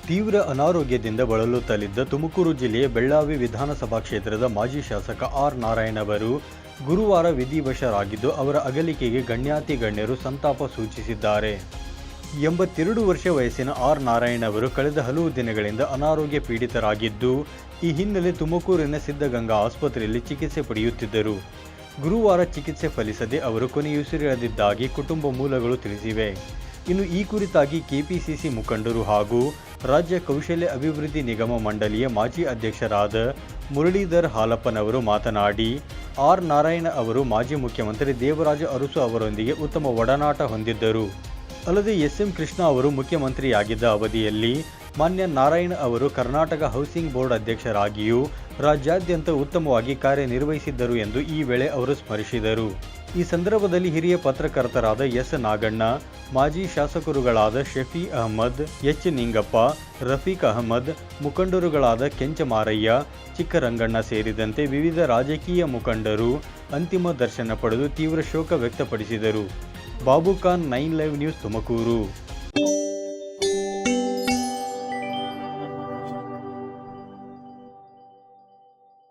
ತೀವ್ರ ಅನಾರೋಗ್ಯದಿಂದ ಬಳಲುತ್ತಲಿದ್ದ ತುಮಕೂರು ಜಿಲ್ಲೆಯ ಬೆಳ್ಳಾವಿ ವಿಧಾನಸಭಾ ಕ್ಷೇತ್ರದ ಮಾಜಿ ಶಾಸಕ ಆರ್ ನಾರಾಯಣ್ ಅವರು ಗುರುವಾರ ವಿಧಿವಶರಾಗಿದ್ದು, ಅವರ ಅಗಲಿಕೆಗೆ ಗಣ್ಯಾತಿ ಗಣ್ಯರು ಸಂತಾಪ ಸೂಚಿಸಿದ್ದಾರೆ. 82 ವರ್ಷ ವಯಸ್ಸಿನ ಆರ್ ನಾರಾಯಣ್ ಅವರು ಕಳೆದ ಹಲವು ದಿನಗಳಿಂದ ಅನಾರೋಗ್ಯ ಪೀಡಿತರಾಗಿದ್ದು, ಈ ಹಿನ್ನೆಲೆ ತುಮಕೂರಿನ ಸಿದ್ಧಗಂಗಾ ಆಸ್ಪತ್ರೆಯಲ್ಲಿ ಚಿಕಿತ್ಸೆ ಪಡೆಯುತ್ತಿದ್ದರು. ಗುರುವಾರ ಚಿಕಿತ್ಸೆ ಫಲಿಸದೆ ಅವರು ಕೊನೆಯುಸಿರೆಳೆದಿದ್ದಾಗಿ ಕುಟುಂಬ ಮೂಲಗಳು ತಿಳಿಸಿವೆ. ಇನ್ನು ಈ ಕುರಿತಾಗಿ ಕೆಪಿಸಿಸಿ ಮುಖಂಡರು ಹಾಗೂ ರಾಜ್ಯ ಕೌಶಲ್ಯ ಅಭಿವೃದ್ಧಿ ನಿಗಮ ಮಂಡಳಿಯ ಮಾಜಿ ಅಧ್ಯಕ್ಷರಾದ ಮುರಳೀಧರ್ ಹಾಲಪ್ಪನವರು ಮಾತನಾಡಿ, ಆರ್ ನಾರಾಯಣ ಅವರು ಮಾಜಿ ಮುಖ್ಯಮಂತ್ರಿ ದೇವರಾಜ ಅರಸು ಅವರೊಂದಿಗೆ ಉತ್ತಮ ಒಡನಾಟ ಹೊಂದಿದ್ದರು. ಅಲ್ಲದೆ ಎಸ್.ಎಂ. ಕೃಷ್ಣ ಅವರು ಮುಖ್ಯಮಂತ್ರಿಯಾಗಿದ್ದ ಅವಧಿಯಲ್ಲಿ ಮಾನ್ಯ ನಾರಾಯಣ್ ಅವರು ಕರ್ನಾಟಕ ಹೌಸಿಂಗ್ ಬೋರ್ಡ್ ಅಧ್ಯಕ್ಷರಾಗಿಯೂ ರಾಜ್ಯಾದ್ಯಂತ ಉತ್ತಮವಾಗಿ ಕಾರ್ಯನಿರ್ವಹಿಸಿದ್ದರು ಎಂದು ಈ ವೇಳೆ ಅವರು ಸ್ಮರಿಸಿದರು. ಈ ಸಂದರ್ಭದಲ್ಲಿ ಹಿರಿಯ ಪತ್ರಕರ್ತರಾದ ಎಸ್. ನಾಗಣ್ಣ, ಮಾಜಿ ಶಾಸಕರುಗಳಾದ ಶಫಿ ಅಹಮದ್, ಎಚ್. ನಿಂಗಪ್ಪ, ರಫೀಕ್ ಅಹಮದ್, ಮುಖಂಡರುಗಳಾದ ಕೆಂಚಮಾರಯ್ಯ, ಚಿಕ್ಕರಂಗಣ್ಣ ಸೇರಿದಂತೆ ವಿವಿಧ ರಾಜಕೀಯ ಮುಖಂಡರು ಅಂತಿಮ ದರ್ಶನ ಪಡೆದು ತೀವ್ರ ಶೋಕ ವ್ಯಕ್ತಪಡಿಸಿದರು. Babu Khan, 9 live news, Tumakuru.